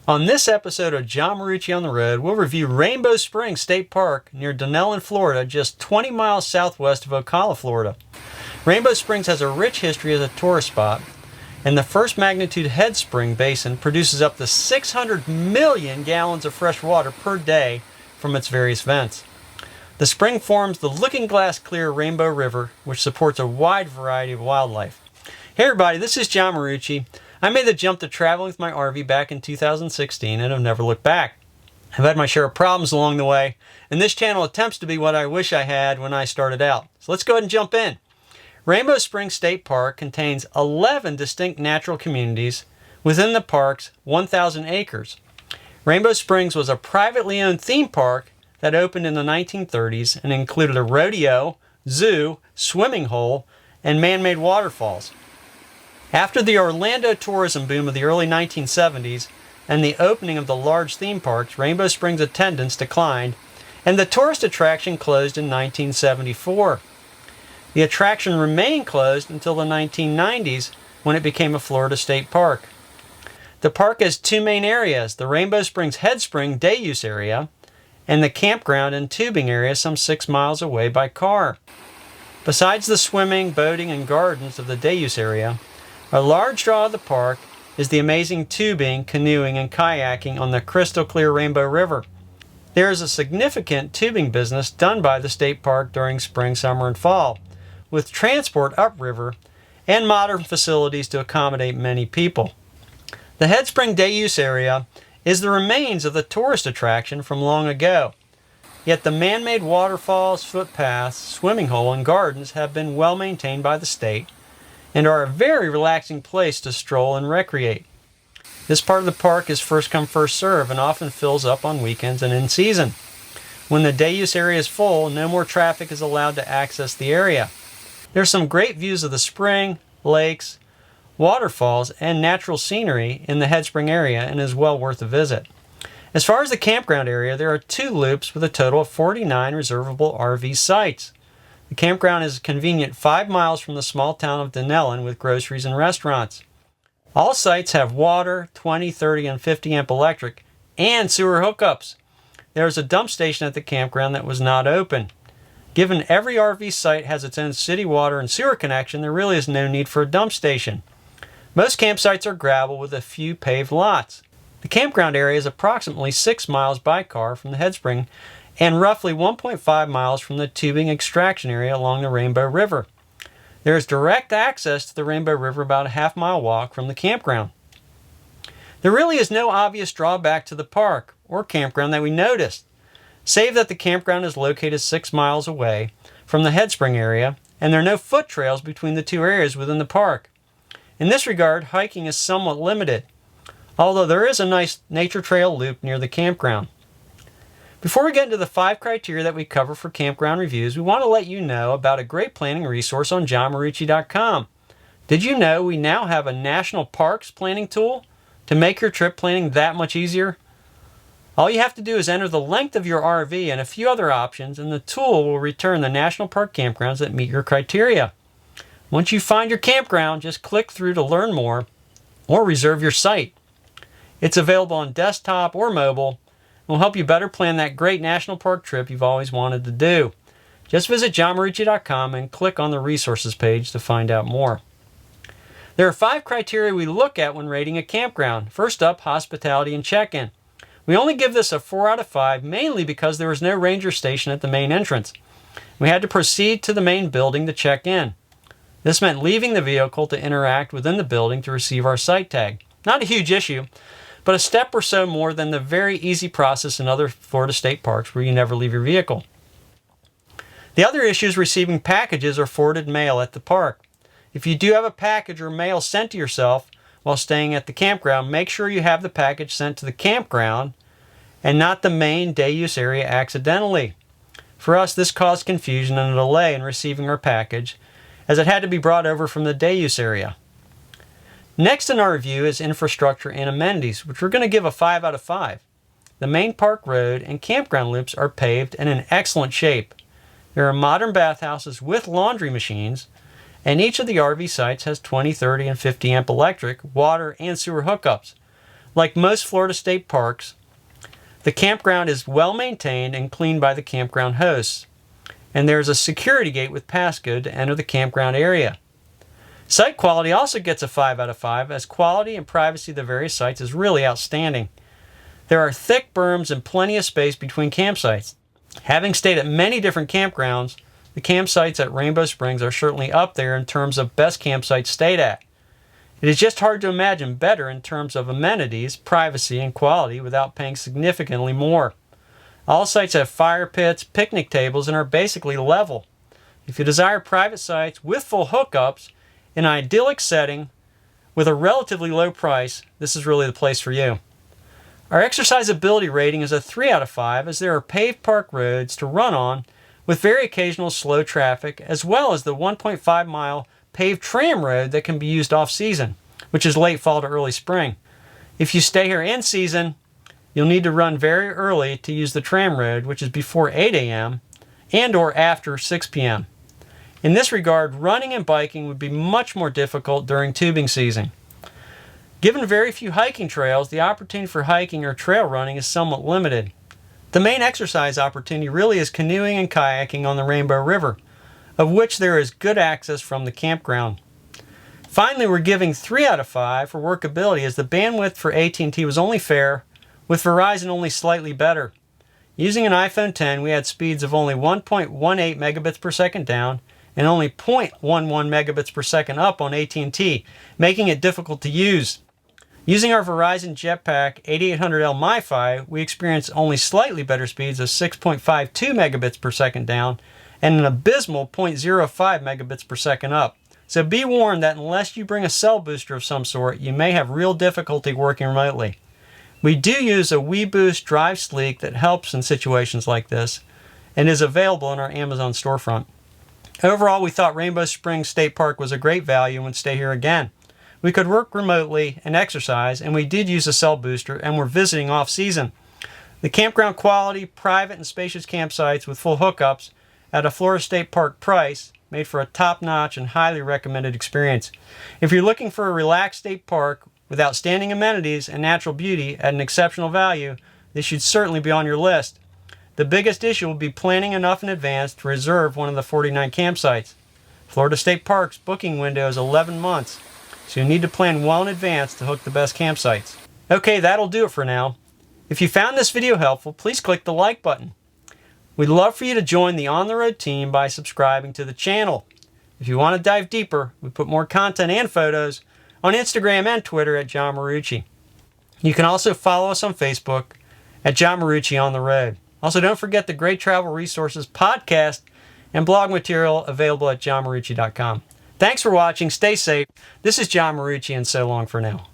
On this episode of John Marucci on the Road, we'll review Rainbow Springs State Park near Dunnellon, Florida, just 20 miles southwest of Ocala, Florida. Rainbow Springs has a rich history as a tourist spot, and the first magnitude head spring basin produces up to 600 million gallons of fresh water per day from its various vents. The spring forms the looking glass clear Rainbow River, which supports a wide variety of wildlife. Hey everybody, this is John Marucci. I made the jump to traveling with my RV back in 2016 and have never looked back. I've had my share of problems along the way, and this channel attempts to be what I wish I had when I started out. So let's go ahead and jump in. Rainbow Springs State Park contains 11 distinct natural communities within the park's 1,000 acres. Rainbow Springs was a privately owned theme park that opened in the 1930s and included a rodeo, zoo, swimming hole, and man-made waterfalls. After the Orlando tourism boom of the early 1970s and the opening of the large theme parks, Rainbow Springs attendance declined, and the tourist attraction closed in 1974. The attraction remained closed until the 1990s when it became a Florida state park. The park has two main areas, the Rainbow Springs Head Spring day use area and the campground and tubing area some 6 miles away by car. Besides the swimming, boating, and gardens of the day use area, a large draw of the park is the amazing tubing, canoeing, and kayaking on the crystal clear Rainbow River. There is a significant tubing business done by the state park during spring, summer, and fall, with transport upriver and modern facilities to accommodate many people. The Head Spring Day Use Area is the remains of the tourist attraction from long ago, yet the man-made waterfalls, footpaths, swimming hole, and gardens have been well maintained by the state and are a very relaxing place to stroll and recreate. This part of the park is first come first serve and often fills up on weekends and in season. When the day use area is full, no more traffic is allowed to access the area. There's some great views of the spring, lakes, waterfalls, and natural scenery in the Head Spring area and is well worth a visit. As far as the campground area, there are 2 loops with a total of 49 reservable RV sites. The campground is convenient 5 miles from the small town of Dunnellon with groceries and restaurants. All sites have water, 20, 30, and 50 amp electric, and sewer hookups. There is a dump station at the campground that was not open. Given every RV site has its own city water and sewer connection, there really is no need for a dump station. Most campsites are gravel with a few paved lots. The campground area is approximately 6 miles by car from the Head Spring and roughly 1.5 miles from the tubing extraction area along the Rainbow River. There is direct access to the Rainbow River about a half-mile walk from the campground. There really is no obvious drawback to the park or campground that we noticed, save that the campground is located 6 miles away from the Head Spring area and there are no foot trails between the two areas within the park. In this regard, hiking is somewhat limited, although there is a nice nature trail loop near the campground. Before we get into the 5 criteria that we cover for campground reviews, we want to let you know about a great planning resource on johnmarucci.com. Did you know we now have a national parks planning tool to make your trip planning that much easier? All you have to do is enter the length of your RV and a few other options, and the tool will return the national park campgrounds that meet your criteria. Once you find your campground, just click through to learn more or reserve your site. It's available on desktop or mobile and will help you better plan that great national park trip you've always wanted to do. Just visit johnmarucci.com and click on the resources page to find out more. There are 5 criteria we look at when rating a campground. First up, hospitality and check-in. We only give this a 4 out of 5, mainly because there was no ranger station at the main entrance. We had to proceed to the main building to check in. This meant leaving the vehicle to interact within the building to receive our site tag. Not a huge issue, but a step or so more than the very easy process in other Florida state parks where you never leave your vehicle. The other issue is receiving packages or forwarded mail at the park. If you do have a package or mail sent to yourself while staying at the campground, make sure you have the package sent to the campground and not the main day use area accidentally. For us, this caused confusion and a delay in receiving our package, as it had to be brought over from the day use area. Next in our review is infrastructure and amenities, which we're going to give a 5 out of 5. The main park road and campground loops are paved and in excellent shape. There are modern bathhouses with laundry machines, and each of the RV sites has 20, 30, and 50 amp electric, water, and sewer hookups. Like most Florida state parks, the campground is well maintained and cleaned by the campground hosts, and there's a security gate with passcode to enter the campground area. Site quality also gets a 5 out of 5, as quality and privacy of the various sites is really outstanding. There are thick berms and plenty of space between campsites. Having stayed at many different campgrounds, the campsites at Rainbow Springs are certainly up there in terms of best campsites stayed at. It is just hard to imagine better in terms of amenities, privacy, and quality without paying significantly more. All sites have fire pits, picnic tables, and are basically level. If you desire private sites with full hookups in an idyllic setting with a relatively low price, this is really the place for you. Our exerciseability rating is a 3 out of 5, as there are paved park roads to run on with very occasional slow traffic, as well as the 1.5 mile paved tram road that can be used off-season, which is late fall to early spring. If you stay here in season, you'll need to run very early to use the tram road, which is before 8 a.m. and or after 6 p.m. In this regard, running and biking would be much more difficult during tubing season. Given very few hiking trails, the opportunity for hiking or trail running is somewhat limited. The main exercise opportunity really is canoeing and kayaking on the Rainbow River, of which there is good access from the campground. Finally, we're giving 3 out of 5 for workability, as the bandwidth for AT&T was only fair, with Verizon only slightly better. Using an iPhone X, we had speeds of only 1.18 megabits per second down and only 0.11 megabits per second up on AT&T, making it difficult to use. Using our Verizon Jetpack 8800L MiFi, we experienced only slightly better speeds of 6.52 megabits per second down and an abysmal 0.05 megabits per second up. So be warned that unless you bring a cell booster of some sort, you may have real difficulty working remotely. We do use a WeBoost Drive Sleek that helps in situations like this and is available in our Amazon storefront. Overall, we thought Rainbow Springs State Park was a great value and would stay here again. We could work remotely and exercise, and we did use a cell booster and were visiting off-season. The campground quality, private and spacious campsites with full hookups at a Florida State Park price made for a top-notch and highly recommended experience. If you're looking for a relaxed state park with outstanding amenities and natural beauty at an exceptional value, this should certainly be on your list. The biggest issue will be planning enough in advance to reserve one of the 49 campsites. Florida State Park's booking window is 11 months. So you need to plan well in advance to hook the best campsites. Okay, that'll do it for now. If you found this video helpful, please click the like button. We'd love for you to join the On the Road team by subscribing to the channel. If you want to dive deeper, we put more content and photos on Instagram and Twitter at John Marucci. You can also follow us on Facebook at John Marucci On the Road. Also, don't forget the great travel resources, podcast, and blog material available at johnmarucci.com. Thanks for watching. Stay safe. This is John Marucci, and so long for now.